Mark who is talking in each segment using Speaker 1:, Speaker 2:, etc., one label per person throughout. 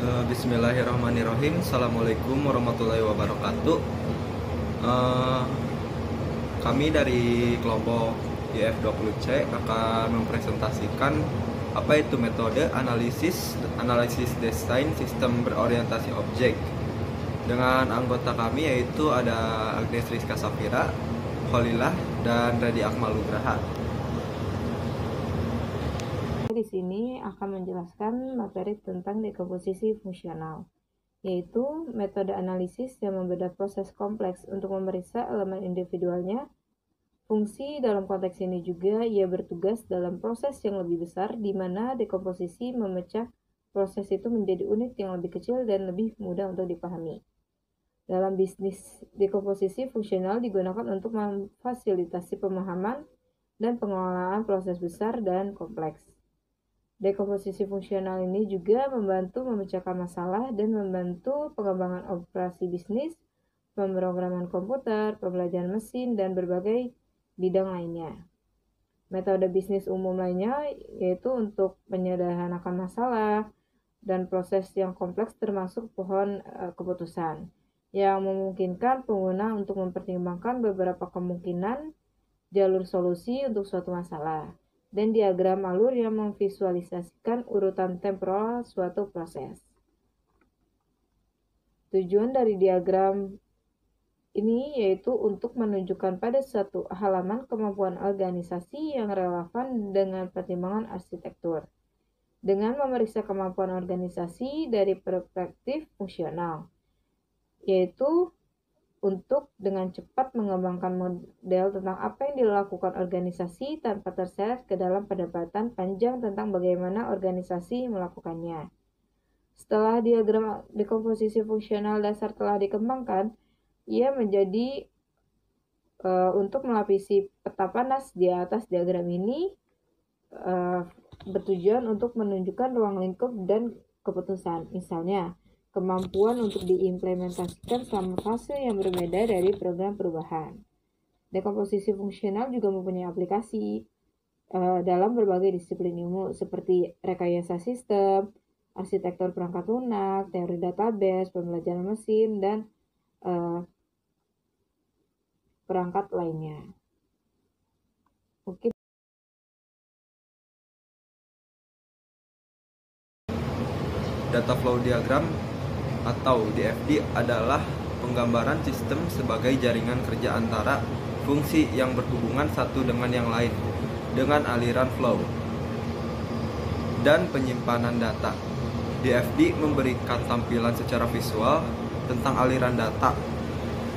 Speaker 1: Bismillahirrahmanirrahim. Assalamualaikum warahmatullahi wabarakatuh. Eh, Kami dari kelompok IF20C akan mempresentasikan apa itu metode analisis desain sistem berorientasi objek. Dengan anggota kami yaitu ada Agnes Rizka Safira, Kholilah, dan Redi Akmal Nugraha.
Speaker 2: Di sini akan menjelaskan materi tentang dekomposisi fungsional, yaitu metode analisis yang membedah proses kompleks untuk memeriksa elemen individualnya. Fungsi dalam konteks ini juga ia bertugas dalam proses yang lebih besar, di mana dekomposisi memecah proses itu menjadi unit yang lebih kecil dan lebih mudah untuk dipahami. Dalam bisnis, dekomposisi fungsional digunakan untuk memfasilitasi pemahaman dan pengelolaan proses besar dan kompleks. Dekomposisi fungsional ini juga membantu memecahkan masalah dan membantu pengembangan operasi bisnis, pemrograman komputer, pembelajaran mesin, dan berbagai bidang lainnya. Metode bisnis umum lainnya yaitu untuk menyederhanakan masalah dan proses yang kompleks termasuk pohon keputusan yang memungkinkan pengguna untuk mempertimbangkan beberapa kemungkinan jalur solusi untuk suatu masalah, dan diagram alur yang memvisualisasikan urutan temporal suatu proses. Tujuan dari diagram ini yaitu untuk menunjukkan pada suatu halaman kemampuan organisasi yang relevan dengan pertimbangan arsitektur, dengan memeriksa kemampuan organisasi dari perspektif fungsional, yaitu untuk dengan cepat mengembangkan model tentang apa yang dilakukan organisasi tanpa terseret ke dalam perdebatan panjang tentang bagaimana organisasi melakukannya. Setelah diagram dekomposisi fungsional dasar telah dikembangkan, ia menjadi untuk melapisi peta panas di atas diagram ini bertujuan untuk menunjukkan ruang lingkup dan keputusan. Misalnya, kemampuan untuk diimplementasikan selama fase yang berbeda dari program perubahan. Dekomposisi fungsional juga mempunyai aplikasi dalam berbagai disiplin ilmu seperti rekayasa sistem, arsitektur perangkat lunak, teori database, pembelajaran mesin, dan perangkat lainnya. Oke.
Speaker 1: Data flow diagram atau DFD adalah penggambaran sistem sebagai jaringan kerja antara fungsi yang berhubungan satu dengan yang lain dengan aliran flow dan penyimpanan data. DFD memberikan tampilan secara visual tentang aliran data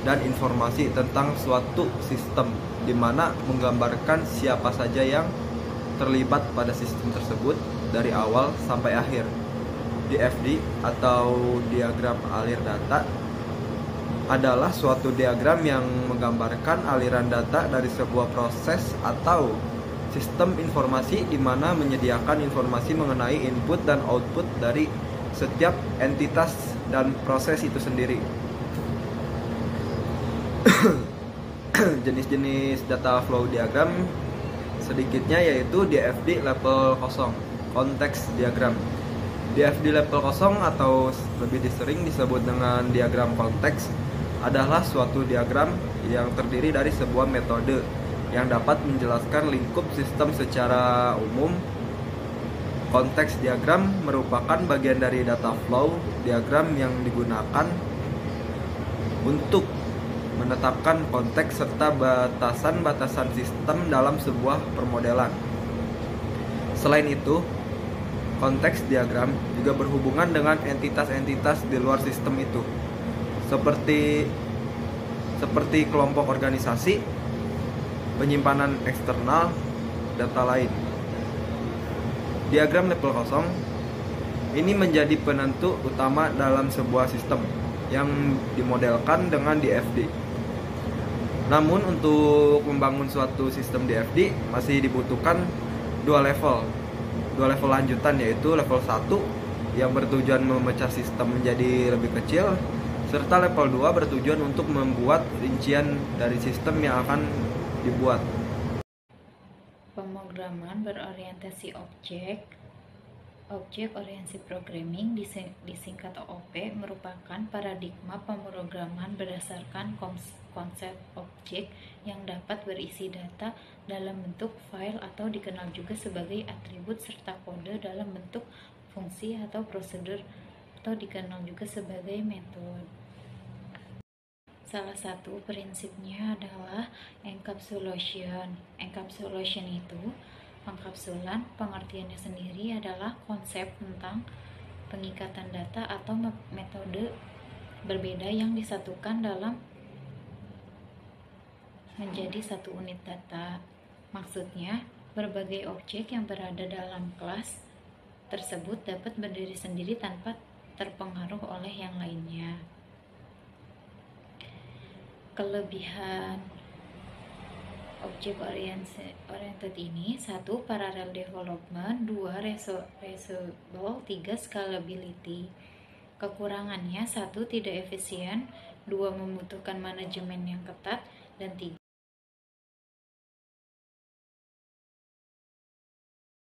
Speaker 1: dan informasi tentang suatu sistem, di mana menggambarkan siapa saja yang terlibat pada sistem tersebut dari awal sampai akhir. DFD atau diagram alir data adalah suatu diagram yang menggambarkan aliran data dari sebuah proses atau sistem informasi di mana menyediakan informasi mengenai input dan output dari setiap entitas dan proses itu sendiri. Jenis-jenis data flow diagram sedikitnya yaitu DFD level 0, konteks diagram. DFD level 0 atau lebih sering disebut dengan diagram konteks adalah suatu diagram yang terdiri dari sebuah metode yang dapat menjelaskan lingkup sistem secara umum. Konteks diagram merupakan bagian dari data flow diagram yang digunakan untuk menetapkan konteks serta batasan-batasan sistem dalam sebuah permodelan. Selain itu, konteks diagram juga berhubungan dengan entitas-entitas di luar sistem itu, seperti kelompok organisasi, penyimpanan eksternal, data lain. Diagram level 0 ini menjadi penentu utama dalam sebuah sistem yang dimodelkan dengan DFD. Namun untuk membangun suatu sistem DFD masih dibutuhkan dua level lanjutan, yaitu level 1 yang bertujuan memecah sistem menjadi lebih kecil, serta level 2 bertujuan untuk membuat rincian dari sistem yang akan dibuat.
Speaker 3: Pemrograman berorientasi objek Object Oriented Programming disingkat OOP merupakan paradigma pemrograman berdasarkan konsep objek yang dapat berisi data dalam bentuk file atau dikenal juga sebagai atribut serta kode dalam bentuk fungsi atau prosedur atau dikenal juga sebagai metode. Salah satu prinsipnya adalah encapsulation. Encapsulation itu pengkapsulan, pengertiannya sendiri adalah konsep tentang pengikatan data atau metode berbeda yang disatukan dalam menjadi satu unit data. Maksudnya, berbagai objek yang berada dalam kelas tersebut dapat berdiri sendiri tanpa terpengaruh oleh yang lainnya. Kelebihan object oriented ini: 1. Parallel development, 2. Reusable, 3. Scalability. Kekurangannya: 1. Tidak efisien, 2. Membutuhkan manajemen yang ketat, dan 3.